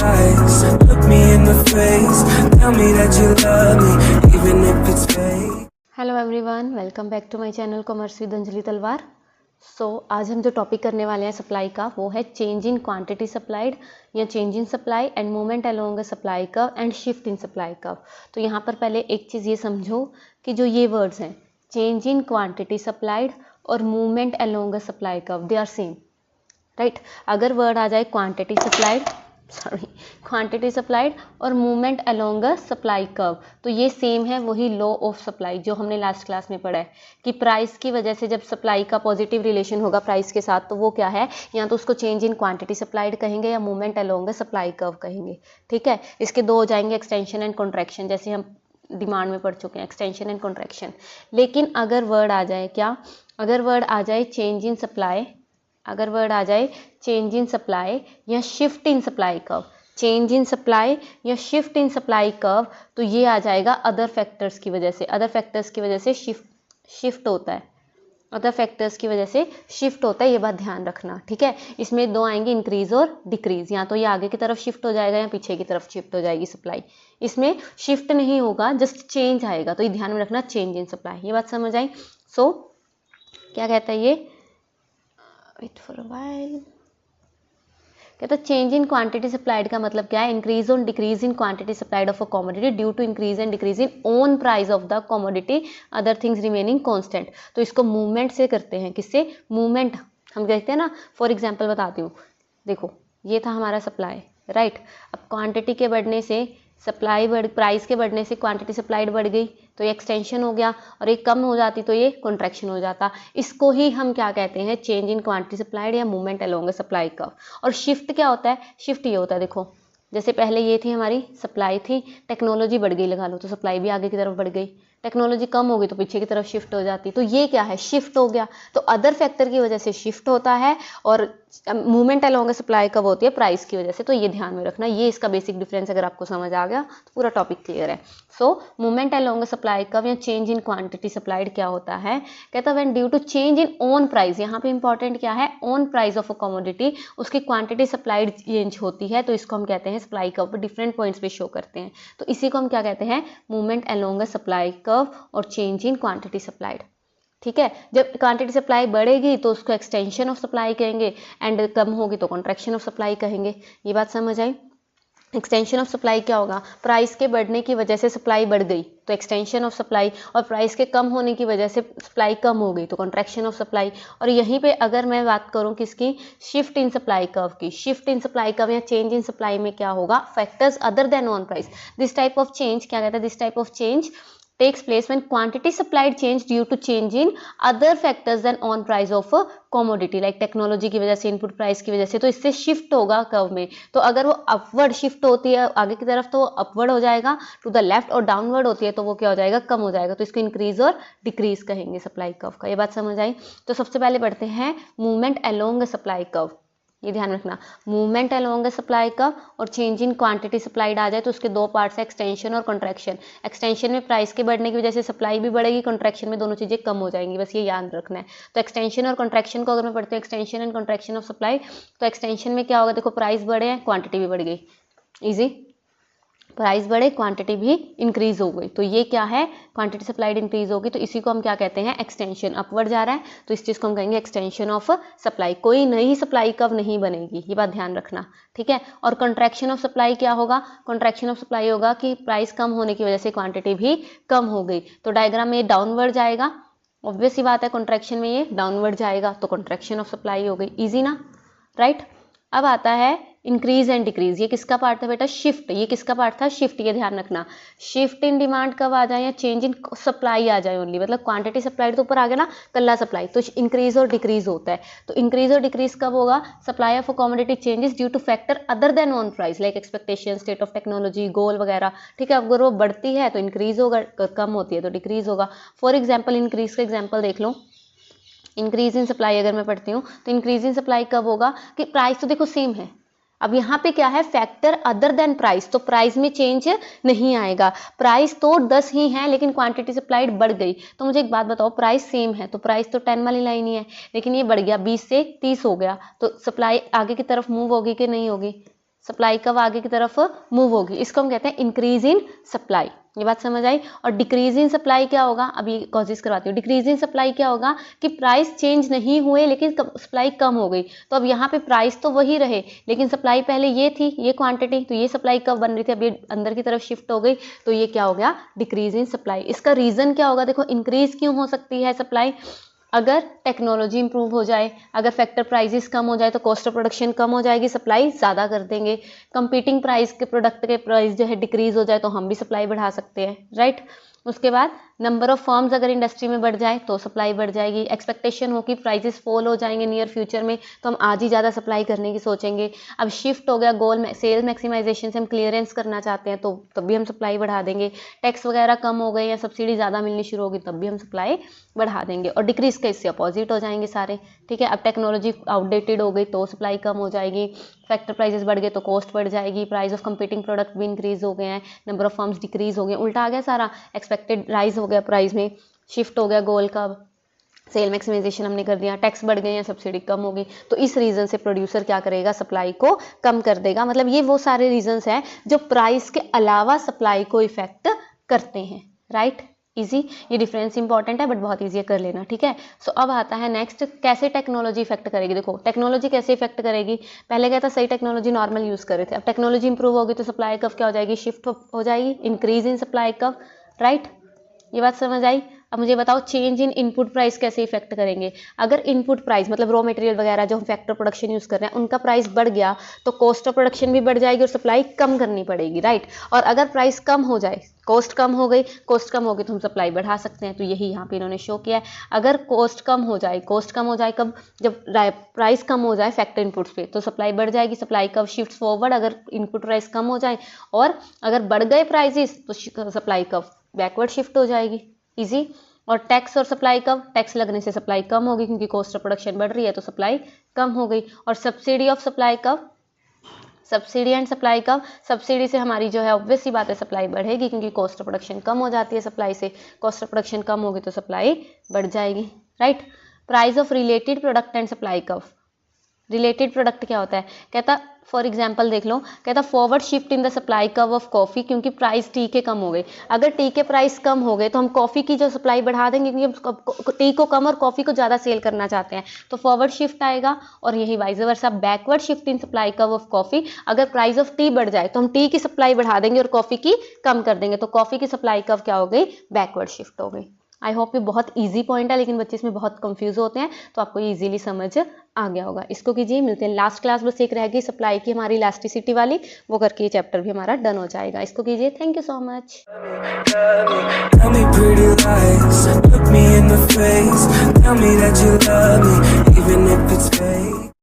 lies. Look me in the face, tell me that you love me, even if it's fake. Hello everyone, welcome back to my channel commerce with Anjali Talwar. आज हम जो topic करने वाले हैं supply का, वो है चेंज इन क्वांटिटी सप्लाइड या change in supply and movement along a supply curve and shift in supply curve. तो यहाँ पर पहले एक चीज़ ये समझो कि जो ये वर्ड्स हैं चेंज इन क्वांटिटी सप्लाइड और movement along a supply curve, they are same, right. अगर वर्ड आ जाए क्वांटिटी सप्लाइड और movement along a supply curve, तो ये सेम है वही लॉ ऑफ सप्लाई जो हमने लास्ट क्लास में पढ़ा है कि प्राइस की वजह से जब सप्लाई का पॉजिटिव रिलेशन होगा प्राइस के साथ, तो वो क्या है, या तो उसको चेंज इन क्वांटिटी सप्लाइड कहेंगे या movement along a supply curve कहेंगे। ठीक है, इसके दो हो जाएंगे, एक्सटेंशन एंड कॉन्ट्रैक्शन, जैसे हम डिमांड में पढ़ चुके हैं, एक्सटेंशन एंड कॉन्ट्रैक्शन। लेकिन अगर वर्ड आ जाए क्या, अगर वर्ड आ जाए चेंज इन सप्लाई, अगर वर्ड आ जाए चेंज इन सप्लाई या shift in supply curve, change in supply या शिफ्ट इन सप्लाई कर्व, तो ये आ जाएगा अदर फैक्टर्स की वजह से, अदर फैक्टर्स की वजह से शिफ्ट होता है, अदर फैक्टर्स की वजह से शिफ्ट होता है, ये बात ध्यान रखना। ठीक है, इसमें दो आएंगे, इंक्रीज और डिक्रीज, या तो ये आगे की तरफ शिफ्ट हो जाएगा या पीछे की तरफ शिफ्ट हो जाएगी सप्लाई। इसमें शिफ्ट नहीं होगा, जस्ट चेंज आएगा, तो ये ध्यान में रखना, चेंज इन सप्लाई। ये बात समझ आई। सो क्या कहता है ये, वेट फॉर अ व्हाइल, कहता है चेंज इन क्वांटिटी सप्लाइड का मतलब क्या है, इंक्रीज और decrease in quantity supplied of a commodity due to increase and decrease in own price of the commodity, other things remaining constant. तो इसको movement से करते हैं, किससे, मूवमेंट। हम कहते हैं ना, फॉर एग्जांपल बताती हूँ, देखो ये था हमारा सप्लाई, राइट। अब क्वांटिटी के बढ़ने से सप्लाई बढ़, प्राइस के बढ़ने से क्वांटिटी सप्लाइड बढ़ गई, तो ये एक्सटेंशन हो गया, और ये कम हो जाती तो ये कॉन्ट्रैक्शन हो जाता। इसको ही हम क्या कहते हैं, चेंज इन क्वांटिटी सप्लाइड या movement along a supply curve. और शिफ्ट क्या होता है, शिफ्ट ये होता है, देखो जैसे पहले ये थी हमारी सप्लाई थी, टेक्नोलॉजी बढ़ गई लगा लो, तो सप्लाई भी आगे की तरफ बढ़ गई, टेक्नोलॉजी कम हो गई तो पीछे की तरफ शिफ्ट हो जाती, तो ये क्या है, शिफ्ट हो गया। तो अदर फैक्टर की वजह से शिफ्ट होता है, और मूवमेंट अलोंग सप्लाई कब होती है, प्राइस की वजह से। तो ये ध्यान में रखना, ये इसका बेसिक डिफरेंस अगर आपको समझ आ गया तो पूरा टॉपिक क्लियर है। सो मूवमेंट अलोंग सप्लाई कब या चेंज इन क्वांटिटी सप्लाइड क्या होता है, कहता है when due to change in own price, यहाँ पे इंपॉर्टेंट क्या है, own price of a commodity, उसकी क्वांटिटी सप्लाइड चेंज होती है, तो इसको हम कहते हैं सप्लाई कर्व, डिफरेंट पॉइंट्स पे शो करते हैं, तो इसी को हम क्या कहते हैं, मूवमेंट अलोंग सप्लाई कर्व और चेंज इन क्वांटिटी सप्लाइड। ठीक है, जब क्वांटिटी सप्लाई बढ़ेगी तो उसको एक्सटेंशन ऑफ सप्लाई कहेंगे, एंड कम होगी तो कॉन्ट्रैक्शन ऑफ सप्लाई कहेंगे। ये बात समझ आई। एक्सटेंशन ऑफ सप्लाई क्या होगा, प्राइस के बढ़ने की वजह से सप्लाई बढ़ गई तो एक्सटेंशन ऑफ सप्लाई, और प्राइस के कम होने की वजह से सप्लाई कम हो गई तो कॉन्ट्रैक्शन ऑफ सप्लाई। और यहीं पे अगर मैं बात करूं किसकी, शिफ्ट इन सप्लाई कर्व की, शिफ्ट इन सप्लाई कर्व या चेंज इन सप्लाई में क्या होगा, factors other than on price. This type of change क्या कहता है, this type of change takes place when quantity supplied change due to change in other factors than on price of a commodity, like technology की वजह से, input price की वजह से, तो इससे शिफ्ट होगा कर्व में। तो अगर वो अपवर्ड शिफ्ट होती है आगे की तरफ तो वो अपवर्ड हो जाएगा टू द लेफ्ट, और डाउनवर्ड होती है तो वो क्या हो जाएगा, कम हो जाएगा, तो इसको इंक्रीज और डिक्रीज कहेंगे सप्लाई कर्व का। ये बात समझ आई। तो सबसे पहले पढ़ते हैं मूवमेंट अलोंग सप्लाई कर्व, ये ध्यान रखना, मूवमेंट अलोंग सप्लाई का और चेंज इन क्वांटिटी सप्लाइड आ जाए तो उसके दो पार्ट्स है, एक्सटेंशन और कॉन्ट्रैक्शन। एक्सटेंशन में प्राइस के बढ़ने की वजह से सप्लाई भी बढ़ेगी, कॉन्ट्रैक्शन में दोनों चीजें कम हो जाएंगी, बस ये याद रखना है। तो एक्सटेंशन और कॉन्ट्रैक्शन को अगर मैं पढ़ती हूँ, extension and contraction of supply, तो एक्सटेंशन में क्या होगा, देखो प्राइस बढ़े हैं, क्वांटिटी भी बढ़ गई, इजी, प्राइस बढ़े क्वांटिटी भी इंक्रीज हो गई, तो ये क्या है, क्वांटिटी सप्लाइड इंक्रीज होगी, तो इसी को हम क्या कहते हैं, एक्सटेंशन। अपवर्ड जा रहा है तो इस चीज को हम कहेंगे एक्सटेंशन ऑफ सप्लाई। कोई नई सप्लाई कब नहीं बनेगी, ये बात ध्यान रखना, ठीक है। और कॉन्ट्रैक्शन ऑफ सप्लाई क्या होगा, कॉन्ट्रैक्शन ऑफ सप्लाई होगा कि प्राइस कम होने की वजह से क्वांटिटी भी कम हो गई, तो डायग्राम में डाउनवर्ड जाएगा, ऑब्वियस सी बात है, कॉन्ट्रैक्शन में ये डाउनवर्ड जाएगा तो कॉन्ट्रैक्शन ऑफ सप्लाई हो गई, ईजी ना, राइट। अब आता है इंक्रीज एंड डिक्रीज, ये किसका पार्ट था बेटा, शिफ्ट, ये किसका पार्ट था, शिफ्ट, ये ध्यान रखना। शिफ्ट इन डिमांड कब आ जाए, या चेंज इन सप्लाई आ जाए ओनली, मतलब क्वांटिटी सप्लाई तो ऊपर आ गया ना, कल्ला सप्लाई, तो इंक्रीज और डिक्रीज होता है। तो इंक्रीज और डिक्रीज कब होगा, supply of a commodity changes due to factor other than on price, like expectation, state of technology, goal वगैरह, ठीक है। अगर वो बढ़ती है तो इंक्रीज होगा, कम होती है तो डिक्रीज होगा। फॉर एग्जाम्पल इंक्रीज का एग्जाम्पल देख लो, इंक्रीज इन सप्लाई अगर मैं पढ़ती हूँ तो इंक्रीज इन सप्लाई कब होगा कि प्राइस तो देखो सेम है, अब यहाँ पे क्या है, फैक्टर अदर देन प्राइस, तो प्राइस में चेंज नहीं आएगा, प्राइस तो 10 ही है लेकिन क्वांटिटी सप्लाइड बढ़ गई। तो मुझे एक बात बताओ, प्राइस सेम है तो प्राइस तो 10 वाली लाइन ही है, लेकिन ये बढ़ गया 20 से 30 हो गया, तो सप्लाई आगे की तरफ मूव होगी कि नहीं होगी, सप्लाई कब आगे की तरफ मूव होगी, इसको हम कहते हैं इंक्रीज इन सप्लाई। ये बात समझ आई। और डिक्रीज इन सप्लाई क्या होगा, अभी कॉजेस करवाती हूँ। डिक्रीज इन सप्लाई क्या होगा कि प्राइस चेंज नहीं हुए लेकिन सप्लाई कम हो गई। तो अब यहाँ पे प्राइस तो वही रहे लेकिन सप्लाई पहले ये थी, ये क्वांटिटी, तो ये सप्लाई कब बन रही थी, अब ये अंदर की तरफ शिफ्ट हो गई, तो ये क्या हो गया, डिक्रीज इन सप्लाई। इसका रीजन क्या होगा, देखो इंक्रीज क्यों हो सकती है सप्लाई, अगर टेक्नोलॉजी इंप्रूव हो जाए, अगर फैक्टर प्राइसेस कम हो जाए तो कॉस्ट ऑफ प्रोडक्शन कम हो जाएगी, सप्लाई ज़्यादा कर देंगे। कंपीटिंग प्राइस के प्रोडक्ट के प्राइस जो है डिक्रीज हो जाए तो हम भी सप्लाई बढ़ा सकते हैं, राइट। उसके बाद नंबर ऑफ फर्म्स अगर इंडस्ट्री में बढ़ जाए तो सप्लाई बढ़ जाएगी। एक्सपेक्टेशन हो कि प्राइसेस फॉल हो जाएंगे नियर फ्यूचर में तो हम आज ही ज़्यादा सप्लाई करने की सोचेंगे। अब शिफ्ट हो गया गोल में सेल मैक्सिमाइजेशन से हम क्लियरेंस करना चाहते हैं तो तब भी हम सप्लाई बढ़ा देंगे। टैक्स वगैरह कम हो गए या सब्सिडी ज़्यादा मिलनी शुरू होगी तब भी हम सप्लाई बढ़ा देंगे। और डिक्रीज का इससे अपोजिट हो जाएंगे सारे, ठीक है। अब टेक्नोलॉजी आउटडेटेड हो गई तो सप्लाई कम हो जाएगी, फैक्टर प्राइसेस बढ़ गए तो कॉस्ट बढ़ जाएगी, प्राइस ऑफ कंपीटिंग प्रोडक्ट भी इंक्रीज हो गए हैं, नंबर ऑफ फर्म्स डिक्रीज हो गए, उल्टा आ गया सारा, एक्सपेक्टेड राइज हो गया प्राइस में, शिफ्ट हो गया गोल का, सेल मैक्सिमाइजेशन हमने कर दिया, टैक्स बढ़ गए या सब्सिडी कम हो गई। तो इस रीज़न से प्रोड्यूसर क्या करेगा, सप्लाई को कम कर देगा। मतलब ये वो सारे रीजंस हैं जो प्राइस के अलावा सप्लाई को इफेक्ट करते हैं, राइट। इजी, ये डिफरेंस इंपॉर्टेंट है बट बहुत ईजी है, कर लेना, ठीक है। सो अब आता है नेक्स्ट, कैसे टेक्नोलॉजी इफेक्ट करेगी। देखो टेक्नोलॉजी कैसे इफेक्ट करेगी, पहले क्या था, सही टेक्नोलॉजी नॉर्मल यूज़ कर रहे थे, अब टेक्नोलॉजी इंप्रूव होगी तो सप्लाई कर्व क्या हो जाएगी, शिफ्ट हो जाएगी, increase in supply curve, right. ये बात समझ आई। अब मुझे बताओ चेंज इन इनपुट प्राइस कैसे इफेक्ट करेंगे। अगर इनपुट प्राइस मतलब रॉ मटेरियल वगैरह जो हम फैक्टर प्रोडक्शन यूज़ कर रहे हैं उनका प्राइस बढ़ गया तो कॉस्ट ऑफ प्रोडक्शन भी बढ़ जाएगी और सप्लाई कम करनी पड़ेगी, राइट। और अगर प्राइस कम हो जाए, कॉस्ट कम हो गई, कॉस्ट कम हो गई तो हम सप्लाई बढ़ा सकते हैं। तो यही यहाँ पे इन्होंने शो किया है। अगर कॉस्ट कम हो जाए, कॉस्ट कम हो जाए कब, जब प्राइस कम हो जाए फैक्टर इनपुट्स पे तो सप्लाई बढ़ जाएगी, सप्लाई कब शिफ्ट फॉरवर्ड अगर इनपुट प्राइस कम हो जाए, और अगर बढ़ गए प्राइसेस तो सप्लाई कब बैकवर्ड शिफ्ट हो जाएगी, इजी। और टैक्स और सप्लाई कब, टैक्स लगने से सप्लाई कम होगी क्योंकि कॉस्ट ऑफ प्रोडक्शन बढ़ रही है तो सप्लाई कम हो गई। और सब्सिडी ऑफ सप्लाई कब, सब्सिडी एंड सप्लाई कब, सब्सिडी से हमारी जो है ऑब्वियस सी बात है सप्लाई बढ़ेगी क्योंकि कॉस्ट ऑफ प्रोडक्शन कम हो जाती है सप्लाई से, कॉस्ट ऑफ प्रोडक्शन कम होगी तो सप्लाई बढ़ जाएगी, right. Price of related product and supply कब, रिलेटेड प्रोडक्ट क्या होता है, कहता फॉर एग्जांपल देख लो, कहता forward shift in the supply curve of coffee, क्योंकि प्राइस टी के कम हो गए। अगर टी के प्राइस कम हो गए तो हम कॉफ़ी की जो सप्लाई बढ़ा देंगे क्योंकि हम टी को कम और कॉफ़ी को ज़्यादा सेल करना चाहते हैं तो फॉरवर्ड शिफ्ट आएगा। और यही wise versa backward shift in supply curve of coffee, अगर प्राइस ऑफ टी बढ़ जाए तो हम टी की सप्लाई बढ़ा देंगे और कॉफ़ी की कम कर देंगे तो कॉफ़ी की सप्लाई कर्व क्या हो गई, बैकवर्ड शिफ्ट हो गई। आई होप ये बहुत इजी पॉइंट है लेकिन बच्चे इसमें बहुत कंफ्यूज होते हैं तो आपको ये इजीली समझ आ गया होगा। इसको कीजिए, मिलते हैं लास्ट क्लास, बस एक रहेगी सप्लाई की हमारी इलास्टिसिटी वाली, वो करके ये चैप्टर भी हमारा डन हो जाएगा। इसको कीजिए, thank you so much. Tell me pretty lies, look me in the face, tell me that you love me, even if it's